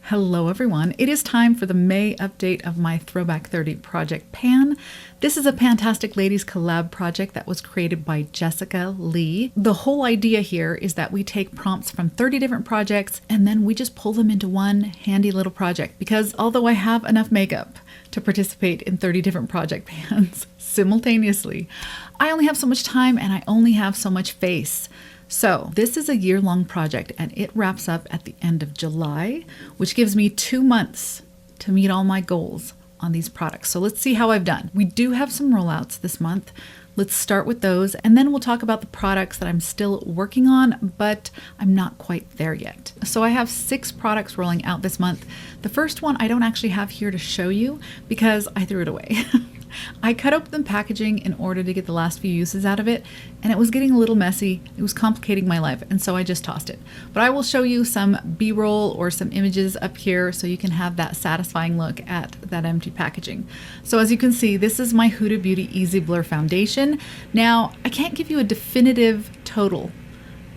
Hello everyone, it is time for the May update of my Throwback 30 project pan. This is a Fantastic Ladies collab project that was created by Jessica Lee. The whole idea here is that we take prompts from 30 different projects and then we just pull them into one handy little project, because although I have enough makeup to participate in 30 different project pans simultaneously, I only have so much time and I only have so much face. So this is a year-long project and it wraps up at the end of July, which gives me 2 months to meet all my goals on these products. So let's see how I've done. We do have some rollouts this month. Let's start with those and then we'll talk about the products that I'm still working on, but I'm not quite there yet. So I have 6 products rolling out this month. The first one I don't actually have here to show you because I threw it away. I cut open the packaging in order to get the last few uses out of it, and it was getting a little messy. It was complicating my life, and so I just tossed it. But I will show you some B-roll or some images up here so you can have that satisfying look at that empty packaging. So as you can see, this is my Huda Beauty Easy Blur Foundation. Now, I can't give you a definitive total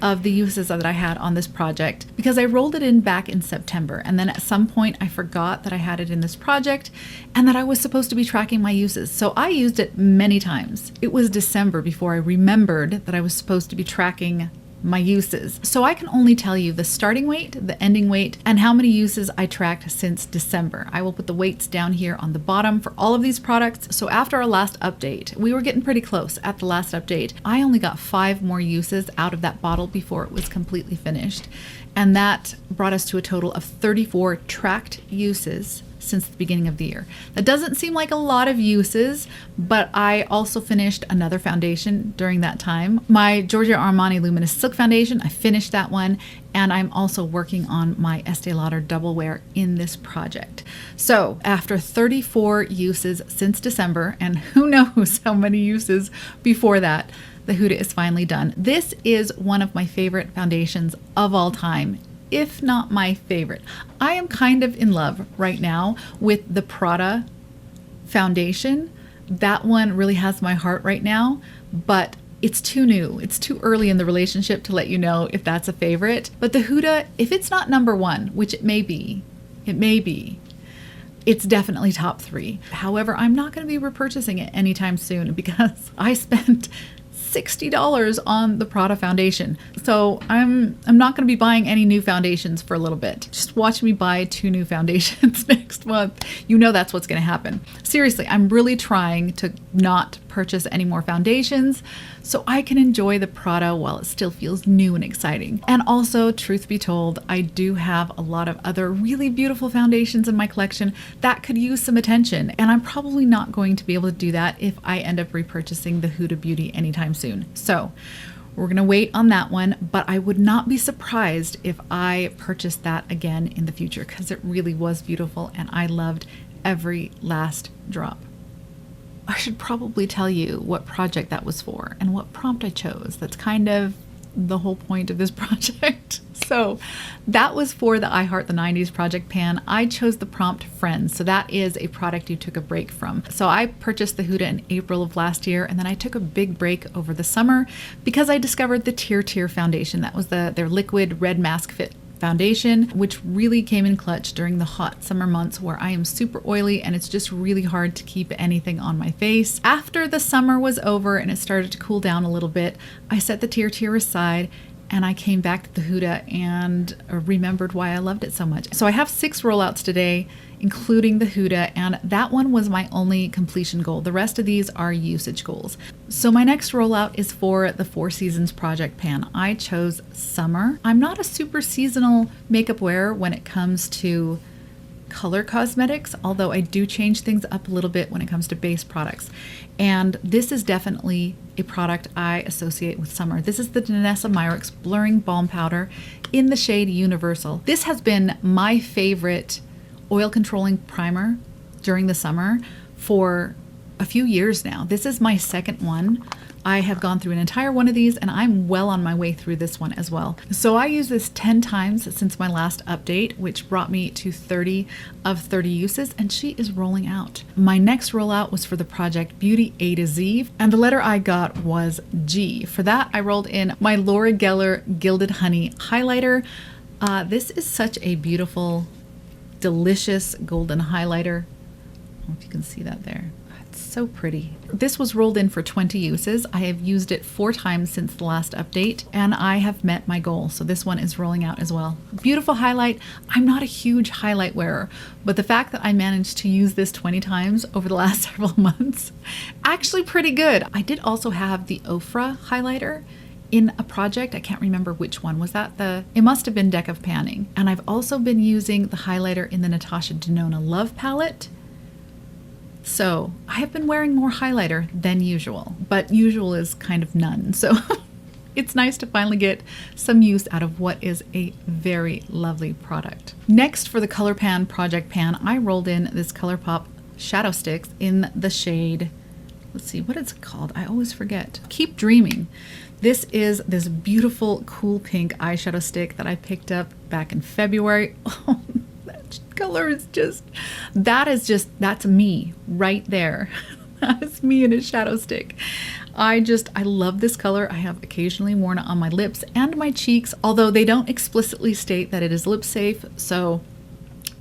of the uses that I had on this project because I rolled it in back in September, and then at some point I forgot that I had it in this project and that I was supposed to be tracking my uses. So I used it many times. It was December before I remembered that I was supposed to be tracking my uses. So I can only tell you the starting weight, the ending weight, and how many uses I tracked since December. I will put the weights down here on the bottom for all of these products. So after our last update, we were getting pretty close at the last update. I only got 5 more uses out of that bottle before it was completely finished. And that brought us to a total of 34 tracked uses since the beginning of the year. That doesn't seem like a lot of uses, but I also finished another foundation during that time. My Giorgio Armani Luminous Silk Foundation, I finished that one, and I'm also working on my Estee Lauder Double Wear in this project. So after 34 uses since December, and who knows how many uses before that, the Huda is finally done. This is one of my favorite foundations of all time, if not my favorite. I am kind of in love right now with the Prada foundation. That one really has my heart right now, but it's too new. It's too early in the relationship to let you know if that's a favorite. But the Huda, if it's not number 1, which it may be, it's definitely top 3. However, I'm not going to be repurchasing it anytime soon because I spent $60 on the Prada foundation. So I'm not going to be buying any new foundations for a little bit. Just watch me buy 2 new foundations next month. You know that's what's going to happen. Seriously, I'm really trying to not purchase any more foundations so I can enjoy the Prada while it still feels new and exciting. And also, truth be told, I do have a lot of other really beautiful foundations in my collection that could use some attention, and I'm probably not going to be able to do that if I end up repurchasing the Huda Beauty anytime soon. So we're gonna wait on that one, but I would not be surprised if I purchased that again in the future because it really was beautiful and I loved every last drop. I should probably tell you what project that was for and what prompt I chose. That's kind of the whole point of this project. So that was for the I Heart the 90s project pan. I chose the prompt Friends. So that is a product you took a break from. So I purchased the Huda in April of last year, and then I took a big break over the summer because I discovered the Tear foundation. That was their liquid red mask fit foundation, which really came in clutch during the hot summer months where I am super oily and it's just really hard to keep anything on my face. After the summer was over and it started to cool down a little bit, I set the Tear aside and I came back to the Huda and remembered why I loved it so much. So I have 6 rollouts today, including the Huda, and that one was my only completion goal. The rest of these are usage goals. So my next rollout is for the 4 Seasons project pan. I chose summer. I'm not a super seasonal makeup wearer when it comes to color cosmetics, although I do change things up a little bit when it comes to base products. And this is definitely a product I associate with summer. This is the Danessa Myricks Blurring Balm Powder in the shade Universal. This has been my favorite oil controlling primer during the summer for a few years now. This is my second one. I have gone through an entire one of these and I'm well on my way through this one as well. So I used this 10 times since my last update, which brought me to 30 of 30 uses, and she is rolling out. My next rollout was for the Project Beauty A to Z, and the letter I got was G. For that, I rolled in my Laura Geller Gilded Honey highlighter. This is such a beautiful delicious golden highlighter. I don't know if you can see that there. It's so pretty. This was rolled in for 20 uses. I have used it 4 times since the last update, and I have met my goal. So this one is rolling out as well. Beautiful highlight. I'm not a huge highlight wearer, but the fact that I managed to use this 20 times over the last several months, actually pretty good. I did also have the Ofra highlighter in a project. I can't remember which one. Was that it must have been Deck of Panning. And I've also been using the highlighter in the Natasha Denona Love palette. So I have been wearing more highlighter than usual, but usual is kind of none. So it's nice to finally get some use out of what is a very lovely product. Next, for the Color Pan Project Pan, I rolled in this ColourPop Shadow Sticks in the shade, let's see, what it's called? I always forget. Keep Dreaming. This is this beautiful, cool pink eyeshadow stick that I picked up back in February. Oh, that color is that's me right there. That is me in a shadow stick. I love this color. I have occasionally worn it on my lips and my cheeks, although they don't explicitly state that it is lip safe. So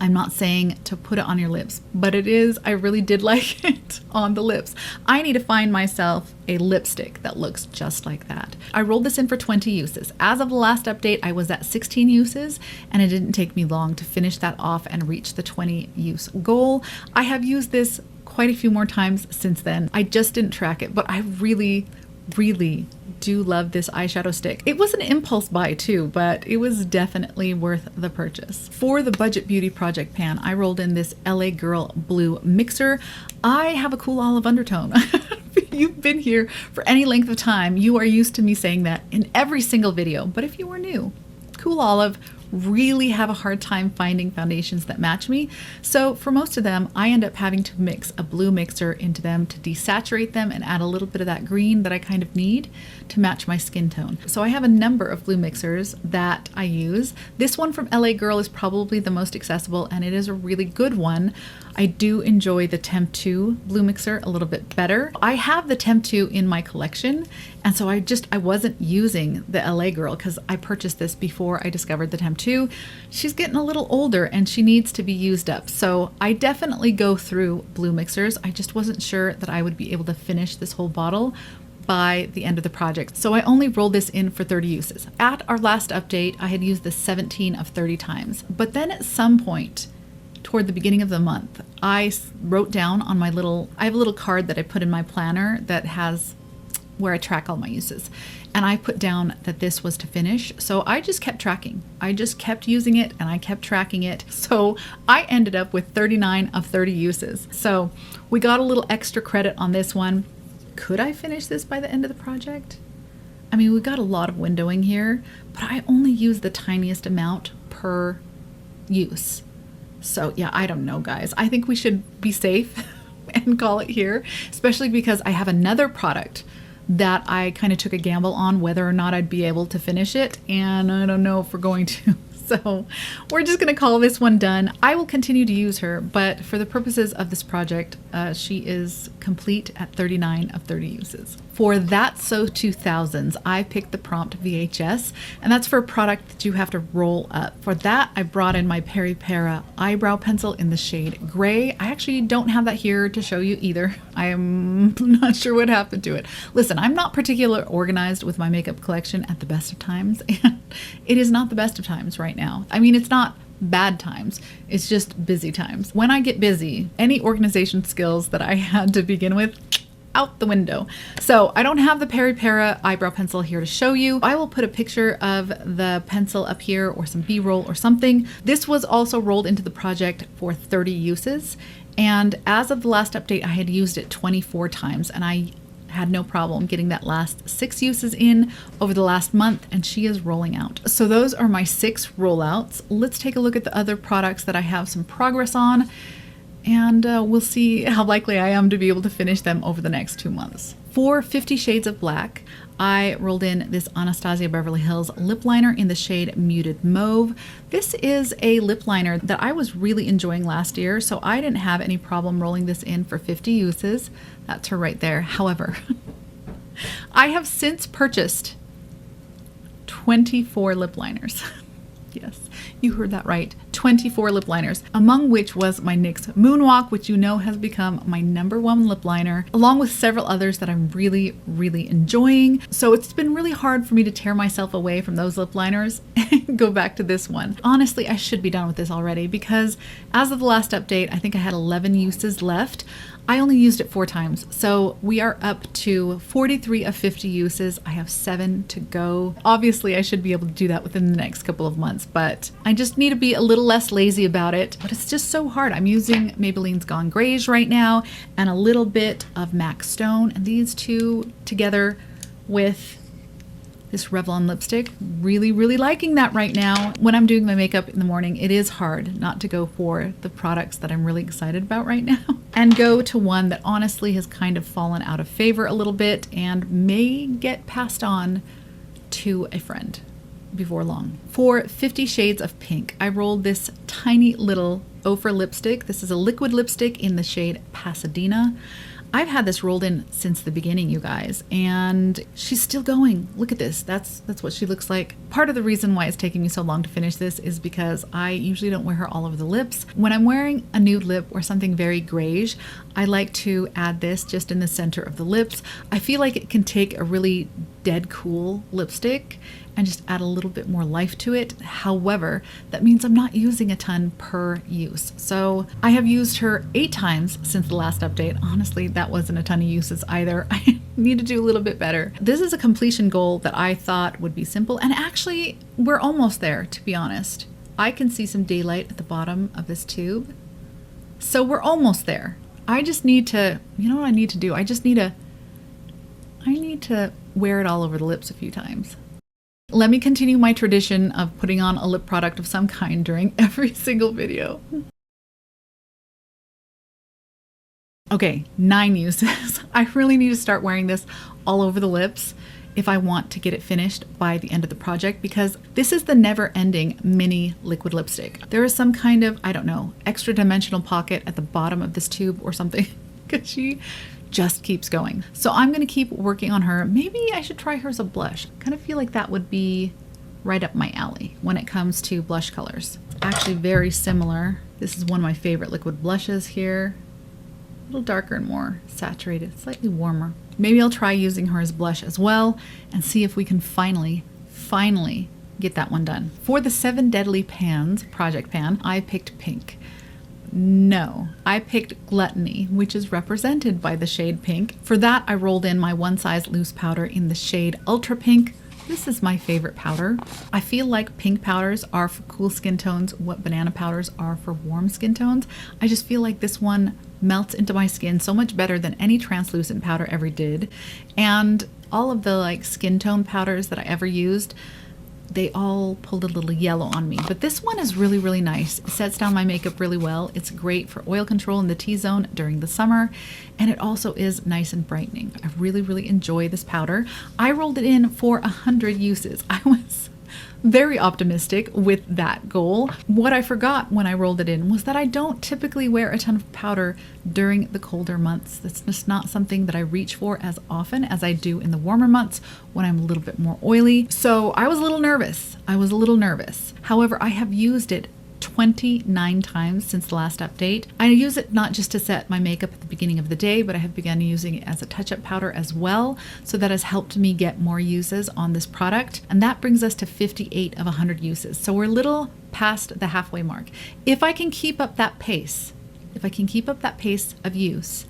I'm not saying to put it on your lips, but it is. I really did like it on the lips. I need to find myself a lipstick that looks just like that. I rolled this in for 20 uses. As of the last update, I was at 16 uses, and it didn't take me long to finish that off and reach the 20 use goal. I have used this quite a few more times since then. I just didn't track it, but I really do love this eyeshadow stick. It was an impulse buy too, but it was definitely worth the purchase. For the Budget Beauty Project Pan, I rolled in this LA Girl Blue Mixer. I have a cool olive undertone. If you've been here for any length of time, you are used to me saying that in every single video, but if you are new, cool olive. Really have a hard time finding foundations that match me. So for most of them, I end up having to mix a blue mixer into them to desaturate them and add a little bit of that green that I kind of need to match my skin tone. So I have a number of blue mixers that I use. This one from LA Girl is probably the most accessible, and it is a really good one. I do enjoy the Temp 2 blue mixer a little bit better. I have the Temp 2 in my collection, and so I wasn't using the LA Girl because I purchased this before I discovered the Temp 2. She's getting a little older and she needs to be used up. So I definitely go through blue mixers. I just wasn't sure that I would be able to finish this whole bottle by the end of the project. So I only rolled this in for 30 uses. At our last update, I had used this 17 of 30 times. But then at some point, toward the beginning of the month, I wrote down on I have a little card that I put in my planner that has where I track all my uses. And I put down that this was to finish. So I just kept tracking. I just kept using it and I kept tracking it. So I ended up with 39 of 30 uses. So we got a little extra credit on this one. Could I finish this by the end of the project? I mean, we got a lot of windowing here, but I only used the tiniest amount per use. So yeah, I don't know, guys. I think we should be safe and call it here, especially because I have another product that I kind of took a gamble on whether or not I'd be able to finish it, and I don't know if we're going to. So we're just going to call this one done. I will continue to use her, but for the purposes of this project, she is complete at 39 of 30 uses. For That's So 2000s, I picked the Prompt VHS, and that's for a product that you have to roll up. For that, I brought in my Peri Para eyebrow pencil in the shade Gray. I actually don't have that here to show you either. I am not sure what happened to it. Listen, I'm not particularly organized with my makeup collection at the best of times, and it is not the best of times right now. I mean, it's not bad times, it's just busy times. When I get busy, any organization skills that I had to begin with, out the window. So I don't have the Peri Para eyebrow pencil here to show you. I will put a picture of the pencil up here or some B-roll or something. This was also rolled into the project for 30 uses. And as of the last update, I had used it 24 times and I had no problem getting that last 6 uses in over the last month, and she is rolling out. So those are my 6 rollouts. Let's take a look at the other products that I have some progress on, and we'll see how likely I am to be able to finish them over the next 2 months. For 50 Shades of Black, I rolled in this Anastasia Beverly Hills lip liner in the shade Muted Mauve. This is a lip liner that I was really enjoying last year, so I didn't have any problem rolling this in for 50 uses. That's her right there. However, I have since purchased 24 lip liners. Yes, you heard that right. 24 lip liners, among which was my NYX Moonwalk, which you know has become my #1 lip liner, along with several others that I'm really, really enjoying. So it's been really hard for me to tear myself away from those lip liners and go back to this one. Honestly, I should be done with this already because as of the last update, I think I had 11 uses left. I only used it 4 times, so we are up to 43 of 50 uses. I have 7 to go. Obviously, I should be able to do that within the next couple of months, but I just need to be a little less lazy about it. But it's just so hard. I'm using Maybelline's Gone Greige right now and a little bit of MAC Stone, and these two together with this Revlon lipstick, really, really liking that right now. When I'm doing my makeup in the morning, it is hard not to go for the products that I'm really excited about right now and go to one that honestly has kind of fallen out of favor a little bit and may get passed on to a friend before long. For 50 Shades of Pink, I rolled this tiny little Ofra lipstick. This is a liquid lipstick in the shade Pasadena. I've had this rolled in since the beginning, you guys, and she's still going. Look at this. That's what she looks like. Part of the reason why it's taking me so long to finish this is because I usually don't wear her all over the lips. When I'm wearing a nude lip or something very grayish, I like to add this just in the center of the lips. I feel like it can take a really dead cool lipstick and just add a little bit more life to it. However, that means I'm not using a ton per use. So I have used her 8 times since the last update. Honestly, that wasn't a ton of uses either. I need to do a little bit better. This is a completion goal that I thought would be simple, and actually we're almost there, to be honest. I can see some daylight at the bottom of this tube. So we're almost there. I just need to, you know what I need to do? I need to wear it all over the lips a few times. Let me continue my tradition of putting on a lip product of some kind during every single video. Okay, 9 uses. I really need to start wearing this all over the lips if I want to get it finished by the end of the project, because this is the never-ending mini liquid lipstick. There is some kind of, I don't know, extra dimensional pocket at the bottom of this tube or something, because she just keeps going. So I'm going to keep working on her. Maybe I should try her as a blush. I kind of feel like that would be right up my alley when it comes to blush colors. Actually very similar. This is one of my favorite liquid blushes here. A little darker and more saturated, slightly warmer. Maybe I'll try using her as blush as well and see if we can finally get that one done. For the 7 Deadly Pans project pan, I picked pink. No, I picked Gluttony, which is represented by the shade pink. For that, I rolled in my one size loose powder in the shade Ultra Pink. This is my favorite powder. I feel like pink powders are for cool skin tones what banana powders are for warm skin tones. I just feel like this one melts into my skin so much better than any translucent powder ever did. And all of the like skin tone powders that I ever used, they all pulled a little yellow on me. But this one is really, really nice. It sets down my makeup really well. It's great for oil control in the T-zone during the summer. And it also is nice and brightening. I really, really enjoy this powder. I rolled it in for 100 uses. I was very optimistic with that goal. What I forgot when I rolled it in was that I don't typically wear a ton of powder during the colder months. That's just not something that I reach for as often as I do in the warmer months when I'm a little bit more oily. So I was a little nervous. However, I have used it 29 times since the last update. I use it not just to set my makeup at the beginning of the day, but I have begun using it as a touch-up powder as well. So that has helped me get more uses on this product. And that brings us to 58 of 100 uses. So we're a little past the halfway mark. If I can keep up that pace, of use,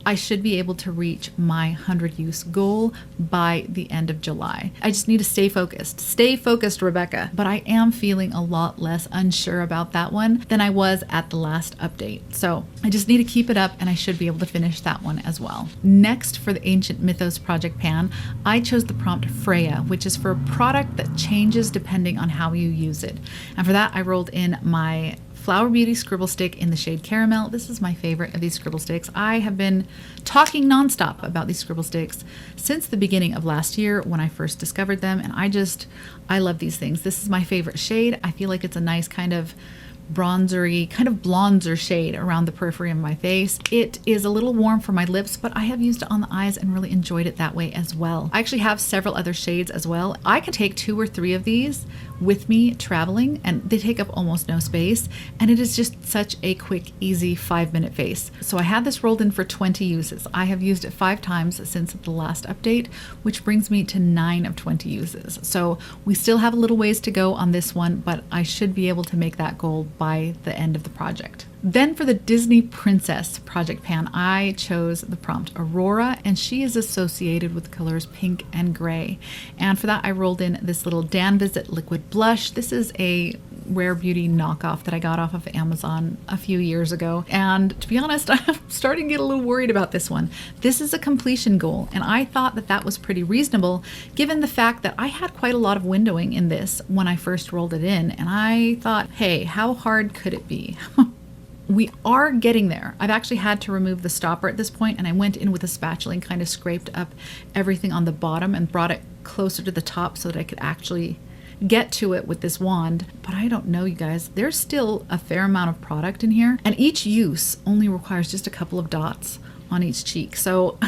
I should be able to reach my 100 use goal by the end of July. I just need to stay focused. Stay focused, Rebecca. But I am feeling a lot less unsure about that one than I was at the last update. So I just need to keep it up and I should be able to finish that one as well. Next, for the Ancient Mythos project pan, I chose the prompt Freya, which is for a product that changes depending on how you use it. And for that, I rolled in my Flower Beauty Scribble Stick in the shade Caramel. This is my favorite of these scribble sticks. I have been talking nonstop about these scribble sticks since the beginning of last year when I first discovered them, and I love these things. This is my favorite shade. I feel like it's a nice kind of bronzery, kind of bronzer shade around the periphery of my face. It is a little warm for my lips, but I have used it on the eyes and really enjoyed it that way as well. I actually have several other shades as well. I can take 2 or 3 of these with me traveling, and they take up almost no space, and it is just such a quick, easy 5-minute face. So I had this rolled in for 20 uses. I have used it 5 times since the last update, which brings me to 9 of 20 uses. So we still have a little ways to go on this one, but I should be able to make that goal by the end of the project. Then for the Disney Princess project pan, I chose the prompt Aurora, and she is associated with the colors pink and gray. And for that, I rolled in this little Dan Visit liquid blush. This is a Rare Beauty knockoff that I got off of Amazon a few years ago. And to be honest, I'm starting to get a little worried about this one. This is a completion goal, and I thought that that was pretty reasonable given the fact that I had quite a lot of windowing in this when I first rolled it in. And I thought, hey, how hard could it be? We are getting there. I've actually had to remove the stopper at this point, and I went in with a spatula and kind of scraped up everything on the bottom and brought it closer to the top so that I could actually get to it with this wand. But I don't know, you guys, there's still a fair amount of product in here, and each use only requires just a couple of dots on each cheek. So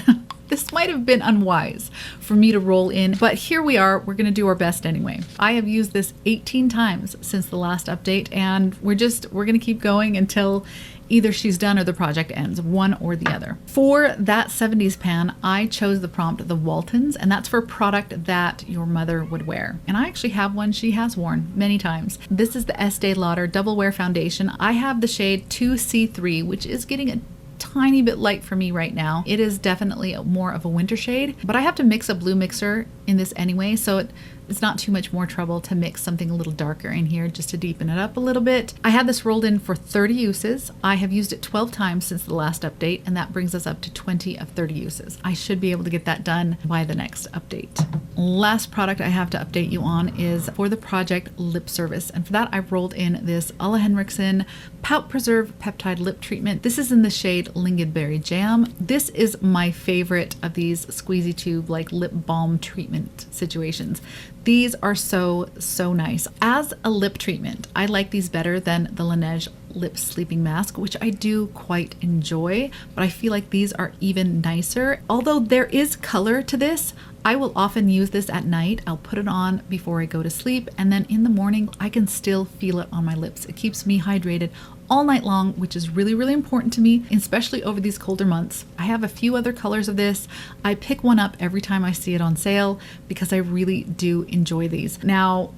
this might have been unwise for me to roll in, but here we are. We're gonna do our best anyway. I have used this 18 times since the last update, and we're gonna keep going until either she's done or the project ends, one or the other. For that 70s pan, I chose the prompt The Waltons, and that's for a product that your mother would wear. And I actually have one she has worn many times. This is the Estee Lauder Double Wear Foundation. I have the shade 2C3, which is getting a tiny bit light for me right now. It is definitely more of a winter shade, but I have to mix a blue mixer in this anyway, so it's not too much more trouble to mix something a little darker in here just to deepen it up a little bit. I had this rolled in for 30 uses. I have used it 12 times since the last update, and that brings us up to 20 of 30 uses. I should be able to get that done by the next update. Last product I have to update you on is for the project Lip Service, and for that I rolled in this Ole Henriksen Pout Preserve Peptide Lip Treatment. This is in the shade Lingonberry Jam. This is my favorite of these squeezy tube like lip balm treatment situations. These are so nice. As a lip treatment, I like these better than the Laneige Lip Sleeping Mask, which I do quite enjoy, but I feel like these are even nicer. Although there is color to this, I will often use this at night. I'll put it on before I go to sleep, and then in the morning, I can still feel it on my lips. It keeps me hydrated all night long, which is really important to me, especially over these colder months. I have a few other colors of this. I pick one up every time I see it on sale because I really do enjoy these. Now,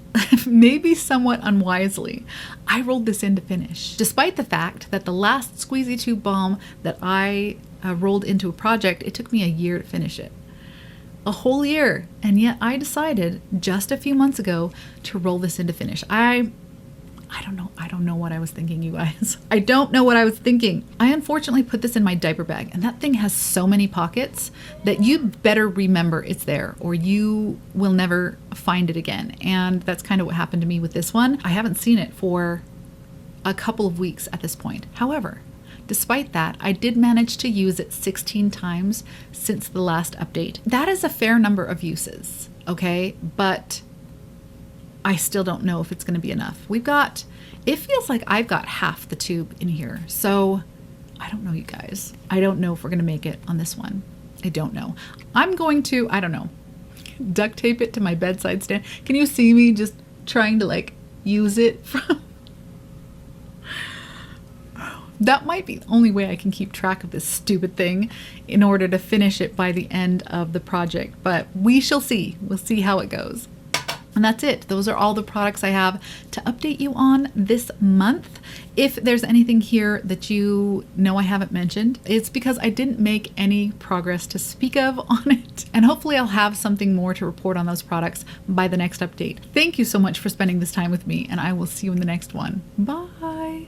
maybe somewhat unwisely, I rolled this in to finish, despite the fact that the last squeezy tube balm that I rolled into a project, it took me a year to finish it. A whole year, and yet I decided just a few months ago to roll this into finish. I don't know what I was thinking, you guys. I don't know what I was thinking. I unfortunately put this in my diaper bag, and that thing has so many pockets that you better remember it's there or you will never find it again. And that's kind of what happened to me with this one. I haven't seen it for a couple of weeks at this point. However, despite that, I did manage to use it 16 times since the last update. That is a fair number of uses, okay? But I still don't know if it's going to be enough. It feels like I've got half the tube in here. So I don't know, you guys. I don't know if we're going to make it on this one. I don't know. I'm going to, I don't know, duct tape it to my bedside stand. Can you see me just trying to like use it from... That might be the only way I can keep track of this stupid thing in order to finish it by the end of the project. But we shall see. We'll see how it goes. And that's it. Those are all the products I have to update you on this month. If there's anything here that you know I haven't mentioned, it's because I didn't make any progress to speak of on it. And hopefully I'll have something more to report on those products by the next update. Thank you so much for spending this time with me, and I will see you in the next one. Bye.